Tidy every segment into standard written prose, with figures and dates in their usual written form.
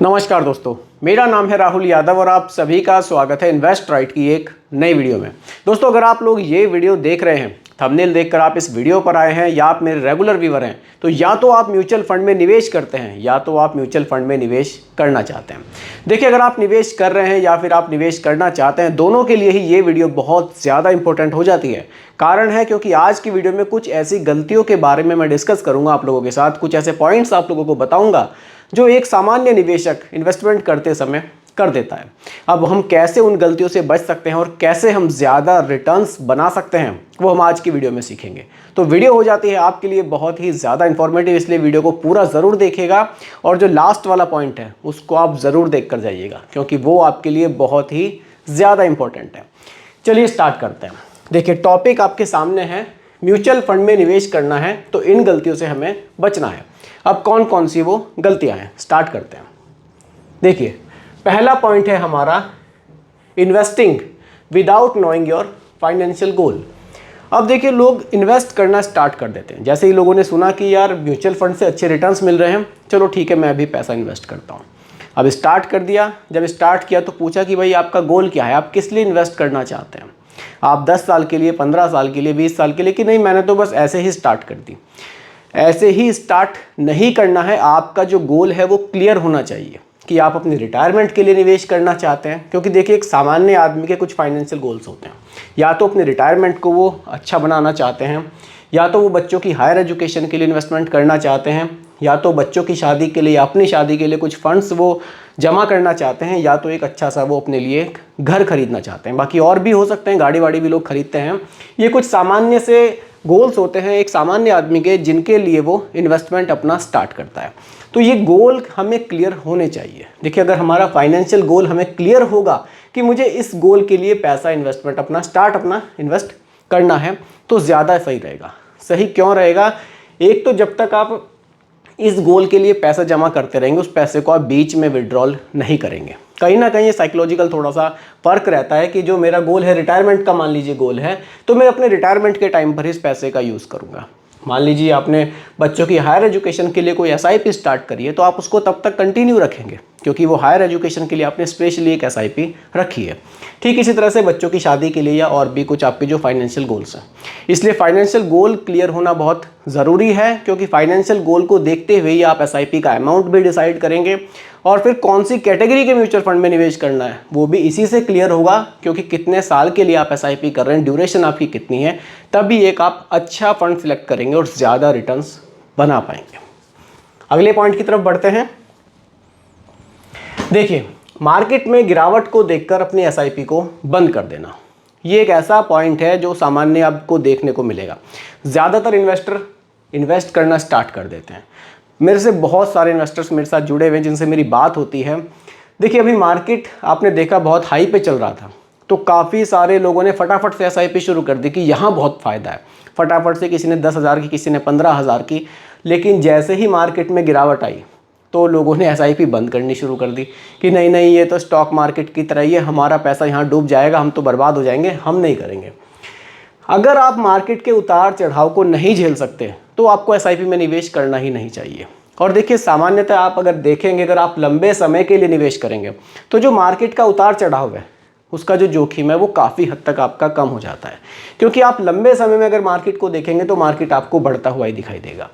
नमस्कार दोस्तों, मेरा नाम है राहुल यादव और आप सभी का स्वागत है इन्वेस्ट राइट की एक नई वीडियो में। दोस्तों, अगर आप लोग ये वीडियो देख रहे हैं, थंबनेल देखकर आप इस वीडियो पर आए हैं या आप मेरे रेगुलर व्यूअर हैं, तो या तो आप म्यूचुअल फंड में निवेश करते हैं या तो आप म्यूचुअल फंड में निवेश करना चाहते हैं। देखिए, अगर आप निवेश कर रहे हैं या फिर आप निवेश करना चाहते हैं, दोनों के लिए ही ये वीडियो बहुत ज़्यादा इंपॉर्टेंट हो जाती है। कारण है क्योंकि आज की वीडियो में कुछ ऐसी गलतियों के बारे में मैं डिस्कस करूंगा आप लोगों के साथ, कुछ ऐसे पॉइंट्स आप लोगों को बताऊंगा जो एक सामान्य निवेशक इन्वेस्टमेंट करते समय कर देता है। अब हम कैसे उन गलतियों से बच सकते हैं और कैसे हम ज़्यादा रिटर्न्स बना सकते हैं, वो हम आज की वीडियो में सीखेंगे। तो वीडियो हो जाती है आपके लिए बहुत ही ज़्यादा इन्फॉर्मेटिव, इसलिए वीडियो को पूरा ज़रूर देखिएगा और जो लास्ट वाला पॉइंट है उसको आप ज़रूर देख कर जाइएगा, क्योंकि वो आपके लिए बहुत ही ज़्यादा इंपॉर्टेंट है। चलिए स्टार्ट करते हैं। देखिए, टॉपिक आपके सामने है, म्यूचुअल फंड में निवेश करना है तो इन गलतियों से हमें बचना है। अब कौन कौन सी वो गलतियां हैं, स्टार्ट करते हैं। देखिए, पहला पॉइंट है हमारा investing without knowing your financial goal. अब देखिए, लोग इन्वेस्ट करना स्टार्ट कर देते हैं। जैसे ही लोगों ने सुना कि यार म्यूचुअल फंड से अच्छे रिटर्न्स मिल रहे हैं, चलो ठीक है मैं भी पैसा इन्वेस्ट करता हूँ। अब स्टार्ट कर दिया। जब स्टार्ट किया तो पूछा कि भाई आपका गोल क्या है, आप किस लिए इन्वेस्ट करना चाहते हैं। आप 10 साल के लिए, 15 साल के लिए, 20 साल के लिए, कि नहीं मैंने तो बस ऐसे ही स्टार्ट कर दी। ऐसे ही स्टार्ट नहीं करना है। आपका जो गोल है वो क्लियर होना चाहिए कि आप अपनी रिटायरमेंट के लिए निवेश करना चाहते हैं। क्योंकि देखिए, एक सामान्य आदमी के कुछ फाइनेंशियल गोल्स होते हैं। या तो अपने रिटायरमेंट को वो अच्छा बनाना चाहते हैं, या तो वो बच्चों की हायर एजुकेशन के लिए इन्वेस्टमेंट करना चाहते हैं, या तो बच्चों की शादी के लिए या अपनी शादी के लिए कुछ फंड्स वो जमा करना चाहते हैं, या तो एक अच्छा सा वो अपने लिए एक घर खरीदना चाहते हैं। बाकी और भी हो सकते हैं, गाड़ी वाड़ी भी लोग खरीदते हैं। ये कुछ सामान्य से गोल्स होते हैं एक सामान्य आदमी के, जिनके लिए वो इन्वेस्टमेंट अपना स्टार्ट करता है। तो ये गोल हमें क्लियर होने चाहिए। देखिए, अगर हमारा फाइनेंशियल गोल हमें क्लियर होगा कि मुझे इस गोल के लिए पैसा इन्वेस्टमेंट अपना इन्वेस्ट करना है, तो ज़्यादा सही रहेगा। सही क्यों रहेगा? एक तो जब तक आप इस गोल के लिए पैसा जमा करते रहेंगे, उस पैसे को आप बीच में विड्रॉल नहीं करेंगे। कहीं ना कहीं ये साइकोलॉजिकल थोड़ा सा फर्क रहता है कि जो मेरा गोल है रिटायरमेंट का, मान लीजिए गोल है, तो मैं अपने रिटायरमेंट के टाइम पर इस पैसे का यूज़ करूँगा। मान लीजिए आपने बच्चों की हायर एजुकेशन के लिए कोई SIP स्टार्ट करी है, तो आप उसको तब तक कंटिन्यू रखेंगे क्योंकि वो हायर एजुकेशन के लिए आपने स्पेशली एक SIP रखी है। ठीक इसी तरह से बच्चों की शादी के लिए या और भी कुछ आपके जो फाइनेंशियल गोल्स हैं। इसलिए फाइनेंशियल गोल क्लियर होना बहुत ज़रूरी है, क्योंकि फाइनेंशियल गोल को देखते हुए ही आप SIP का अमाउंट भी डिसाइड करेंगे और फिर कौन सी कैटेगरी के म्यूचुअल फंड में निवेश करना है वो भी इसी से क्लियर होगा, क्योंकि कितने साल के लिए आप SIP कर रहे हैं, ड्यूरेशन आपकी कितनी है, तभी एक आप अच्छा फंड सिलेक्ट करेंगे और ज़्यादा रिटर्न्स बना पाएंगे। अगले पॉइंट की तरफ बढ़ते हैं। देखिए, मार्केट में गिरावट को देखकर अपनी SIP को बंद कर देना, ये एक ऐसा पॉइंट है जो सामान्य आपको देखने को मिलेगा। ज़्यादातर इन्वेस्टर इन्वेस्ट करना स्टार्ट कर देते हैं। मेरे से बहुत सारे इन्वेस्टर्स मेरे साथ जुड़े हुए हैं जिनसे मेरी बात होती है। देखिए, अभी मार्केट आपने देखा बहुत हाई पे चल रहा था, तो काफ़ी सारे लोगों ने फटाफट से SIP शुरू कर दी कि यहाँ बहुत फ़ायदा है। फटाफट से किसी ने 10,000 की, किसी ने 15,000 की। लेकिन जैसे ही मार्केट में गिरावट आई तो लोगों ने SIP बंद करनी शुरू कर दी कि नहीं नहीं, ये तो स्टॉक मार्केट की तरह ही है, हमारा पैसा यहाँ डूब जाएगा, हम तो बर्बाद हो जाएंगे, हम नहीं करेंगे। अगर आप मार्केट के उतार चढ़ाव को नहीं झेल सकते तो आपको SIP में निवेश करना ही नहीं चाहिए। और देखिए, सामान्यतः आप अगर देखेंगे, अगर आप लंबे समय के लिए निवेश करेंगे तो जो मार्केट का उतार चढ़ाव है उसका जो जोखिम है वो काफ़ी हद तक आपका कम हो जाता है। क्योंकि आप लंबे समय में अगर मार्केट को देखेंगे तो मार्केट आपको बढ़ता हुआ ही दिखाई देगा।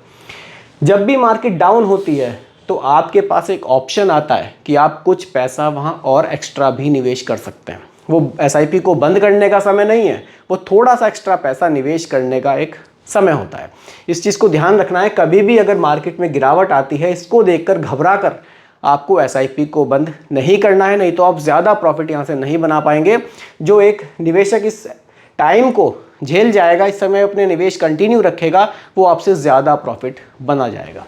जब भी मार्केट डाउन होती है तो आपके पास एक ऑप्शन आता है कि आप कुछ पैसा वहाँ और एक्स्ट्रा भी निवेश कर सकते हैं। वो SIP को बंद करने का समय नहीं है, वो थोड़ा सा एक्स्ट्रा पैसा निवेश करने का एक समय होता है। इस चीज़ को ध्यान रखना है। कभी भी अगर मार्केट में गिरावट आती है, इसको देखकर घबरा कर आपको SIP को बंद नहीं करना है, नहीं तो आप ज़्यादा प्रॉफिट यहाँ से नहीं बना पाएंगे। जो एक निवेशक इस टाइम को झेल जाएगा, इस समय अपने निवेश कंटिन्यू रखेगा, वो आपसे ज़्यादा प्रॉफिट बना जाएगा।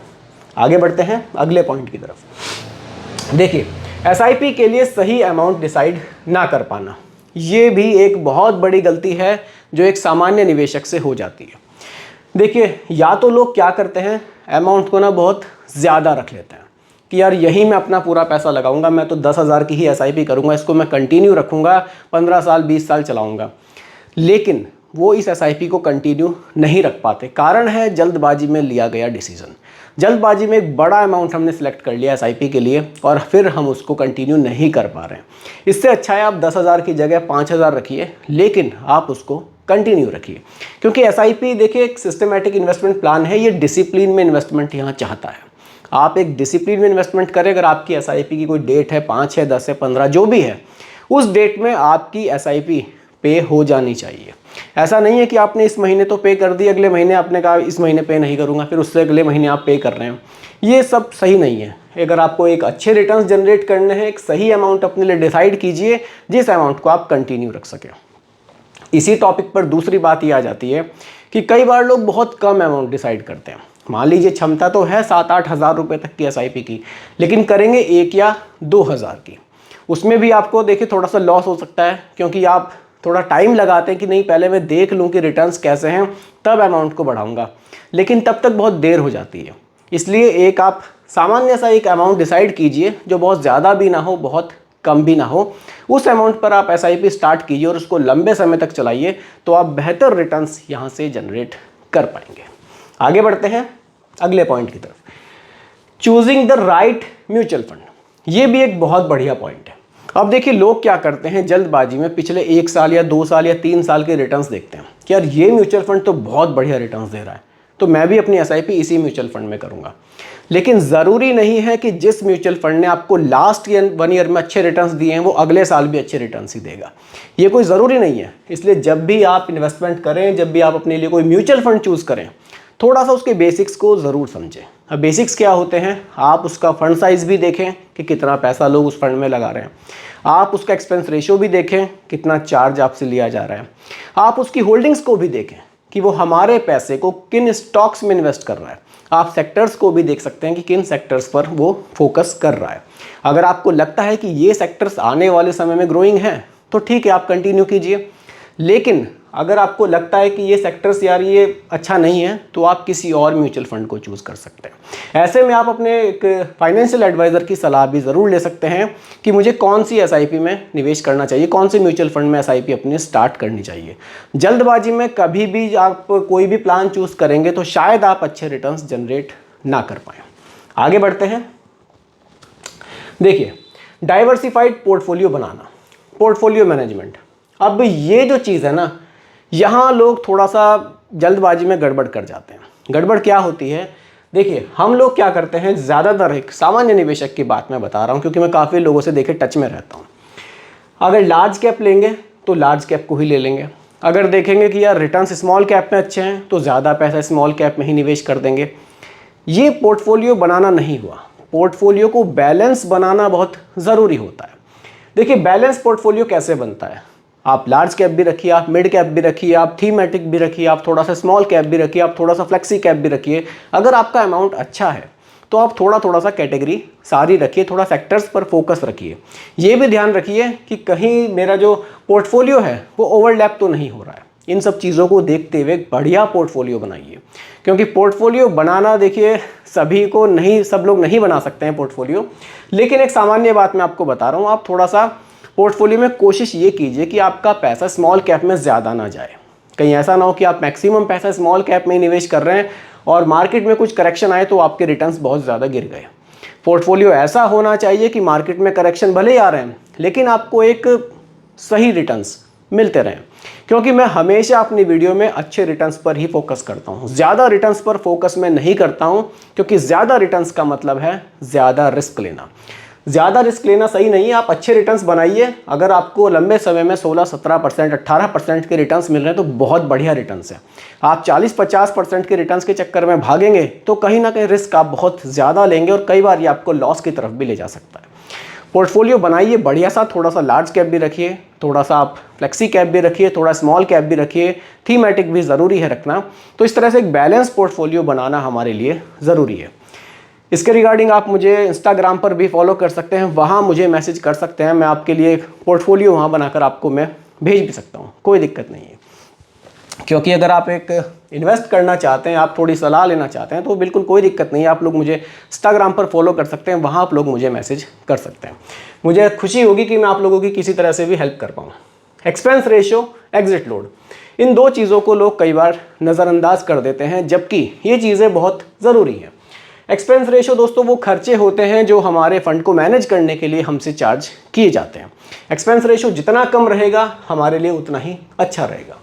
आगे बढ़ते हैं अगले पॉइंट की तरफ। देखिए, SIP के लिए सही अमाउंट डिसाइड ना कर पाना, ये भी एक बहुत बड़ी गलती है जो एक सामान्य निवेशक से हो जाती है। देखिए, या तो लोग क्या करते हैं, अमाउंट को ना बहुत ज़्यादा रख लेते हैं कि यार यही मैं अपना पूरा पैसा लगाऊंगा, मैं तो 10,000 की ही SIP करूंगा, इसको मैं कंटिन्यू रखूंगा, 15 साल 20 साल चलाऊंगा। लेकिन वो इस एसआईपी को कंटिन्यू नहीं रख पाते। कारण है जल्दबाजी में लिया गया डिसीजन। जल्दबाजी में एक बड़ा अमाउंट हमने सेलेक्ट कर लिया एसआईपी के लिए और फिर हम उसको कंटिन्यू नहीं कर पा रहे हैं। इससे अच्छा है आप 10,000 की जगह 5,000 रखिए, लेकिन आप उसको कंटिन्यू रखिए। क्योंकि एसआईपी देखिए एक सिस्टमेटिक इन्वेस्टमेंट प्लान है, ये डिसिप्लिन में इन्वेस्टमेंट यहाँ चाहता है। आप एक डिसिप्लिन में इन्वेस्टमेंट करें। अगर आपकी एसआईपी की कोई डेट है 5 है 10 है 15 जो भी है, उस डेट में आपकी एसआईपी पे हो जानी चाहिए। ऐसा नहीं है कि आपने इस महीने तो पे कर दी, अगले महीने आपने कहा इस महीने पे नहीं करूँगा, फिर उससे अगले महीने आप पे कर रहे हैं। ये सब सही नहीं है। अगर आपको एक अच्छे रिटर्न्स जनरेट करने हैं, एक सही अमाउंट अपने लिए डिसाइड कीजिए जिस अमाउंट को आप कंटिन्यू रख सकें। इसी टॉपिक पर दूसरी बात ये आ जाती है कि कई बार लोग बहुत कम अमाउंट डिसाइड करते हैं। मान लीजिए क्षमता तो है 7-8 हज़ार रुपये तक की एसआईपी की, लेकिन करेंगे 1 या 2 हज़ार की। उसमें भी आपको देखिए थोड़ा सा लॉस हो सकता है, क्योंकि आप थोड़ा टाइम लगाते हैं कि नहीं पहले मैं देख लूँ कि रिटर्न्स कैसे हैं तब अमाउंट को बढ़ाऊँगा, लेकिन तब तक बहुत देर हो जाती है। इसलिए एक आप सामान्य सा एक अमाउंट डिसाइड कीजिए जो बहुत ज़्यादा भी ना हो बहुत कम भी ना हो। उस अमाउंट पर आप एसआईपी स्टार्ट कीजिए और उसको लंबे समय तक चलाइए, तो आप बेहतर रिटर्न्स यहाँ से जनरेट कर पाएंगे। आगे बढ़ते हैं अगले पॉइंट की तरफ, choosing the right mutual fund. ये भी एक बहुत बढ़िया पॉइंट है। अब देखिए लोग क्या करते हैं, जल्दबाजी में पिछले 1 साल या 2 साल या 3 साल के रिटर्न्स देखते हैं कि यार ये म्यूचुअल फंड तो बहुत बढ़िया रिटर्न्स दे रहा है, तो मैं भी अपनी एसआईपी इसी म्यूचुअल फंड में करूंगा। लेकिन ज़रूरी नहीं है कि जिस म्यूचुअल फंड ने आपको लास्ट 1 ईयर में अच्छे रिटर्न्स दिए हैं वो अगले साल भी अच्छे रिटर्न्स ही देगा। ये कोई ज़रूरी नहीं है। इसलिए जब भी आप इन्वेस्टमेंट करें, जब भी आप अपने लिए कोई म्यूचुअल फंड चूज़ करें, थोड़ा सा उसके बेसिक्स को ज़रूर समझें। अब बेसिक्स क्या होते हैं, आप उसका फंड साइज़ भी देखें कि कितना पैसा लोग उस फंड में लगा रहे हैं। आप उसका एक्सपेंस रेशियो भी देखें, कितना चार्ज आपसे लिया जा रहा है। आप उसकी होल्डिंग्स को भी देखें कि वो हमारे पैसे को किन स्टॉक्स में इन्वेस्ट कर रहा है। आप सेक्टर्स को भी देख सकते हैं कि किन सेक्टर्स पर वो फोकस कर रहा है। अगर आपको लगता है कि ये सेक्टर्स आने वाले समय में ग्रोइंग हैं तो ठीक है, आप कंटिन्यू कीजिए। लेकिन अगर आपको लगता है कि ये सेक्टर्स यार ये अच्छा नहीं है, तो आप किसी और म्यूचुअल फंड को चूज़ कर सकते हैं। ऐसे में आप अपने एक फाइनेंशियल एडवाइज़र की सलाह भी ज़रूर ले सकते हैं कि मुझे कौन सी एसआईपी में निवेश करना चाहिए, कौन से म्यूचुअल फंड में एसआईपी अपनी स्टार्ट करनी चाहिए। जल्दबाजी में कभी भी आप कोई भी प्लान चूज़ करेंगे तो शायद आप अच्छे रिटर्न्स जनरेट ना कर पाएँ। आगे बढ़ते हैं। देखिए डाइवर्सिफाइड पोर्टफोलियो बनाना, पोर्टफोलियो मैनेजमेंट। अब ये जो चीज़ है ना, यहाँ लोग थोड़ा सा जल्दबाजी में गड़बड़ कर जाते हैं। गड़बड़ क्या होती है, देखिए हम लोग क्या करते हैं, ज़्यादातर एक सामान्य निवेशक की बात मैं बता रहा हूँ क्योंकि मैं काफ़ी लोगों से देखे टच में रहता हूँ। अगर लार्ज कैप लेंगे तो लार्ज कैप को ही ले लेंगे। अगर देखेंगे कि यार रिटर्न्स स्मॉल कैप में अच्छे हैं तो ज़्यादा पैसा स्मॉल कैप में ही निवेश कर देंगे। ये पोर्टफोलियो बनाना नहीं हुआ। पोर्टफोलियो को बैलेंस बनाना बहुत ज़रूरी होता है। देखिए बैलेंस पोर्टफोलियो कैसे बनता है, आप लार्ज कैप भी रखिए, आप मिड कैप भी रखिए, आप थीमेटिक भी रखिए, आप थोड़ा सा स्मॉल कैप भी रखिए, आप थोड़ा सा फ्लेक्सी कैप भी रखिए। अगर आपका अमाउंट अच्छा है तो आप थोड़ा सा कैटेगरी सारी रखिए, थोड़ा सेक्टर्स पर फोकस रखिए। ये भी ध्यान रखिए कि कहीं मेरा जो पोर्टफोलियो है वो ओवरलैप तो नहीं हो रहा है। इन सब चीज़ों को देखते हुए बढ़िया पोर्टफोलियो बनाइए, क्योंकि पोर्टफोलियो बनाना देखिए सभी को नहीं, सब लोग नहीं बना सकते हैं पोर्टफोलियो। लेकिन एक सामान्य बात मैं आपको बता रहा हूँ, आप थोड़ा सा पोर्टफोलियो में कोशिश ये कीजिए कि आपका पैसा स्मॉल कैप में ज़्यादा ना जाए। कहीं ऐसा ना हो कि आप मैक्सिमम पैसा स्मॉल कैप में निवेश कर रहे हैं और मार्केट में कुछ करेक्शन आए तो आपके रिटर्न्स बहुत ज़्यादा गिर गए। पोर्टफोलियो ऐसा होना चाहिए कि मार्केट में करेक्शन भले ही आ रहे हैं लेकिन आपको एक सही रिटर्न्स मिलते रहें। क्योंकि मैं हमेशा अपनी वीडियो में अच्छे रिटर्न्स पर ही फोकस करता हूँ, ज़्यादा रिटर्न्स पर फोकस मैं नहीं करता हूँ, क्योंकि ज़्यादा रिटर्न्स का मतलब है ज़्यादा रिस्क लेना। ज़्यादा रिस्क लेना सही नहीं है। आप अच्छे रिटर्न्स बनाइए। अगर आपको लंबे समय में 16-17%, 18% के रिटर्न्स मिल रहे हैं तो बहुत बढ़िया रिटर्न्स है। आप 40-50% के रिटर्न्स के चक्कर में भागेंगे तो कहीं ना कहीं रिस्क आप बहुत ज़्यादा लेंगे और कई बार ये आपको लॉस की तरफ भी ले जा सकता है। पोर्टफोलियो बनाइए बढ़िया सा, थोड़ा सा लार्ज कैप भी रखिए, थोड़ा सा आप फ्लेक्सी कैप भी रखिए, थोड़ा स्मॉल कैप भी रखिए, थीमेटिक भी ज़रूरी है रखना। तो इस तरह से एक बैलेंस पोर्टफोलियो बनाना हमारे लिए ज़रूरी है। इसके रिगार्डिंग आप मुझे इंस्टाग्राम पर भी फॉलो कर सकते हैं, वहाँ मुझे मैसेज कर सकते हैं। मैं आपके लिए एक पोर्टफोलियो वहाँ बनाकर आपको मैं भेज भी सकता हूँ, कोई दिक्कत नहीं है। क्योंकि अगर आप एक इन्वेस्ट करना चाहते हैं, आप थोड़ी सलाह लेना चाहते हैं तो बिल्कुल कोई दिक्कत नहीं है। आप लोग मुझे इंस्टाग्राम पर फॉलो कर सकते हैं, वहाँ आप लोग मुझे मैसेज कर सकते हैं। मुझे खुशी होगी कि मैं आप लोगों की किसी तरह से भी हेल्प कर पाऊँ। एक्सपेंस रेशियो, एग्जिट लोड, इन दो चीज़ों को लोग कई बार नज़रअंदाज कर देते हैं, जबकि ये चीज़ें बहुत ज़रूरी हैं। एक्सपेंस रेशियो दोस्तों वो खर्चे होते हैं जो हमारे फंड को मैनेज करने के लिए हमसे चार्ज किए जाते हैं। एक्सपेंस रेशियो जितना कम रहेगा हमारे लिए उतना ही अच्छा रहेगा।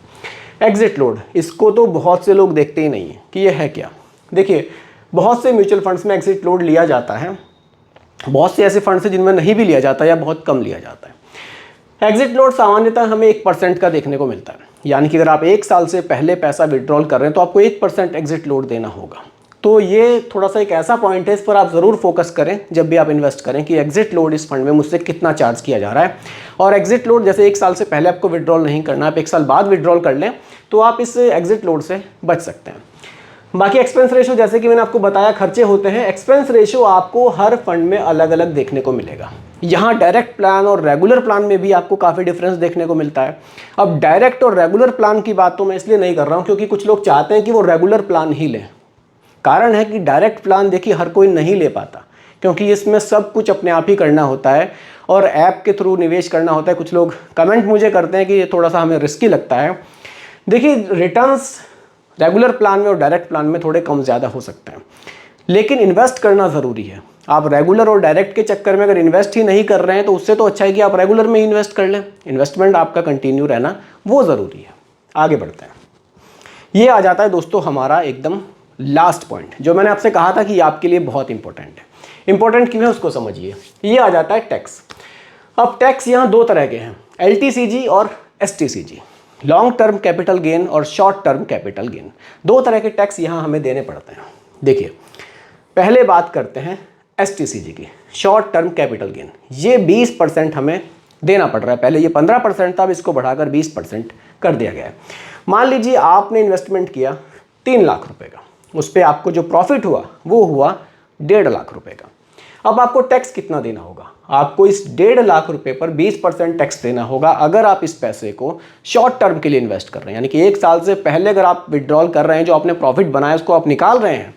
एग्जिट लोड, इसको तो बहुत से लोग देखते ही नहीं हैं कि ये है क्या। देखिए, बहुत से म्यूचुअल फंड्स में एग्जिट लोड लिया जाता है, बहुत से ऐसे फंड्स हैं जिनमें नहीं भी लिया जाता या बहुत कम लिया जाता है। एग्जिट लोड सामान्यतः हमें 1% का देखने को मिलता है, यानी कि अगर आप 1 साल से पहले पैसा विड्रॉल कर रहे हैं तो आपको 1% एग्जिट लोड देना होगा। तो ये थोड़ा सा एक ऐसा पॉइंट है, इस पर आप ज़रूर फोकस करें जब भी आप इन्वेस्ट करें कि एग्जिट लोड इस फंड में मुझसे कितना चार्ज किया जा रहा है। और एग्जिट लोड जैसे 1 साल से पहले आपको विड्रॉल नहीं करना, आप 1 साल बाद विड्रॉल कर लें तो आप इस एग्जिट लोड से बच सकते हैं। बाकी एक्सपेंस रेशियो, जैसे कि मैंने आपको बताया, खर्चे होते हैं। एक्सपेंस रेशियो आपको हर फंड में अलग अलग देखने को मिलेगा। यहाँ डायरेक्ट प्लान और रेगुलर प्लान में भी आपको काफ़ी डिफरेंस देखने को मिलता है। अब डायरेक्ट और रेगुलर प्लान की बात तो मैं इसलिए नहीं कर रहा हूँ क्योंकि कुछ लोग चाहते हैं कि वो रेगुलर प्लान ही लें। कारण है कि डायरेक्ट प्लान देखिए हर कोई नहीं ले पाता, क्योंकि इसमें सब कुछ अपने आप ही करना होता है और ऐप के थ्रू निवेश करना होता है। कुछ लोग कमेंट मुझे करते हैं कि ये थोड़ा सा हमें रिस्की लगता है। देखिए, रिटर्न्स रेगुलर प्लान में और डायरेक्ट प्लान में थोड़े कम ज़्यादा हो सकते हैं, लेकिन इन्वेस्ट करना ज़रूरी है। आप रेगुलर और डायरेक्ट के चक्कर में अगर इन्वेस्ट ही नहीं कर रहे हैं तो उससे तो अच्छा है कि आप रेगुलर में इन्वेस्ट कर लें। इन्वेस्टमेंट आपका कंटिन्यू रहना वो ज़रूरी है। आगे बढ़ते हैं। ये आ जाता है दोस्तों हमारा एकदम लास्ट पॉइंट, जो मैंने आपसे कहा था कि आपके लिए बहुत इंपॉर्टेंट है। इंपॉर्टेंट क्यों है उसको समझिए। ये आ जाता है टैक्स। अब टैक्स यहाँ दो तरह के हैं, LTCG और STCG, long term capital gain और शॉर्ट टर्म कैपिटल गेन। दो तरह के टैक्स यहाँ हमें देने पड़ते हैं। देखिए, पहले बात करते हैं STCG की, शॉर्ट टर्म कैपिटल गेन। ये 20% हमें देना पड़ रहा है। पहले ये 15% था, अब इसको बढ़ाकर 20% कर दिया गया है। मान लीजिए आपने इन्वेस्टमेंट किया 3 लाख रुपए का, उस पर आपको जो प्रॉफिट हुआ वो हुआ 1.5 लाख रुपए का। अब आपको टैक्स कितना देना होगा? आपको इस 1.5 लाख रुपए पर 20% टैक्स देना होगा अगर आप इस पैसे को शॉर्ट टर्म के लिए इन्वेस्ट कर रहे हैं, यानी कि 1 साल से पहले अगर आप विड्रॉल कर रहे हैं, जो आपने प्रॉफिट बनाया उसको आप निकाल रहे हैं,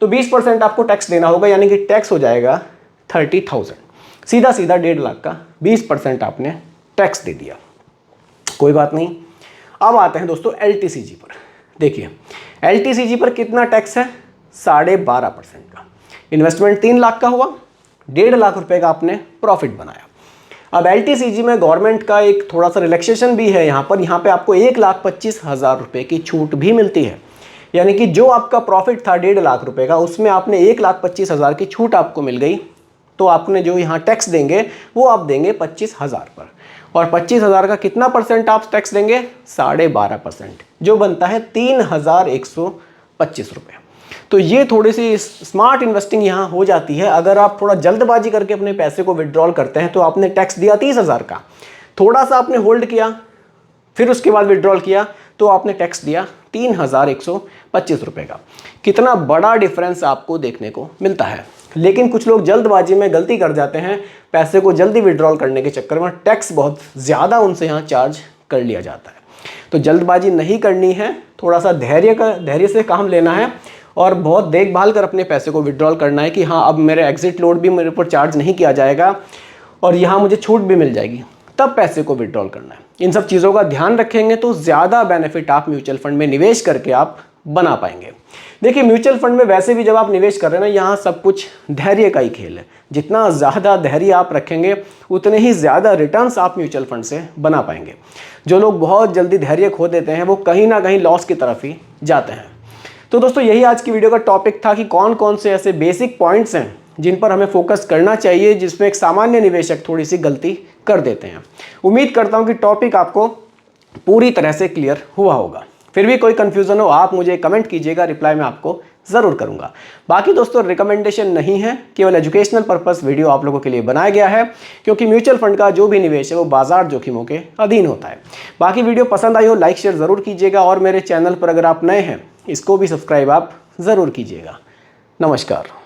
तो 20% आपको टैक्स देना होगा, यानी कि टैक्स हो जाएगा 30,000। सीधा सीधा 1.5 लाख का 20% आपने टैक्स दे दिया। कोई बात नहीं। अब आते हैं दोस्तों LTCG पर। देखिए, LTCG पर कितना टैक्स है? 12.5% का। इन्वेस्टमेंट 3 लाख का हुआ, 1.5 लाख रुपए का आपने प्रॉफिट बनाया। अब LTCG में गवर्नमेंट का एक थोड़ा सा रिलैक्सेशन भी है यहाँ पे आपको 1,25,000 रुपये की छूट भी मिलती है। यानी कि जो आपका प्रॉफिट था 1.5 लाख रुपए का, उसमें आपने 1,25,000 की छूट आपको मिल गई, तो आपने जो यहाँ टैक्स देंगे वो आप देंगे 25,000 पर। और 25,000 का कितना परसेंट आप टैक्स देंगे? 12.5%, जो बनता है 3,125 रुपये। तो ये थोड़ी सी स्मार्ट इन्वेस्टिंग यहाँ हो जाती है। अगर आप थोड़ा जल्दबाजी करके अपने पैसे को विड्रॉल करते हैं तो आपने टैक्स दिया 30,000 का, थोड़ा सा आपने होल्ड किया, फिर उसके बाद विड्रॉल किया तो आपने टैक्स दिया 3,125 रुपये का। कितना बड़ा डिफरेंस आपको देखने को मिलता है। लेकिन कुछ लोग जल्दबाजी में गलती कर जाते हैं, पैसे को जल्दी विड्रॉल करने के चक्कर में टैक्स बहुत ज़्यादा उनसे यहाँ चार्ज कर लिया जाता है। तो जल्दबाजी नहीं करनी है, थोड़ा सा धैर्य से काम लेना है और बहुत देखभाल कर अपने पैसे को विड्रॉल करना है कि हाँ, अब मेरे एग्जिट लोड भी मेरे ऊपर चार्ज नहीं किया जाएगा और यहाँ मुझे छूट भी मिल जाएगी, तब पैसे को विड्रॉल करना है। इन सब चीज़ों का ध्यान रखेंगे तो ज़्यादा बेनिफिट आप म्यूचुअल फंड में निवेश करके आप बना पाएंगे। देखिए, म्यूचुअल फंड में वैसे भी जब आप निवेश कर रहे हैं ना, यहाँ सब कुछ धैर्य का ही खेल है। जितना ज़्यादा धैर्य आप रखेंगे उतने ही ज़्यादा रिटर्न्स आप म्यूचुअल फंड से बना पाएंगे। जो लोग बहुत जल्दी धैर्य खो देते हैं वो कहीं ना कहीं लॉस की तरफ ही जाते हैं। तो दोस्तों, यही आज की वीडियो का टॉपिक था कि कौन कौन से ऐसे बेसिक पॉइंट्स हैं जिन पर हमें फोकस करना चाहिए, जिसमें एक सामान्य निवेशक थोड़ी सी गलती कर देते हैं। उम्मीद करता हूं कि टॉपिक आपको पूरी तरह से क्लियर हुआ होगा। फिर भी कोई कंफ्यूजन हो आप मुझे कमेंट कीजिएगा, रिप्लाई मैं आपको ज़रूर करूंगा। बाकी दोस्तों, रिकमेंडेशन नहीं है, केवल एजुकेशनल पर्पस वीडियो आप लोगों के लिए बनाया गया है, क्योंकि म्यूचुअल फंड का जो भी निवेश है वो बाजार जोखिमों के अधीन होता है। बाकी वीडियो पसंद आई हो लाइक शेयर ज़रूर कीजिएगा और मेरे चैनल पर अगर आप नए हैं इसको भी सब्सक्राइब आप ज़रूर कीजिएगा। नमस्कार।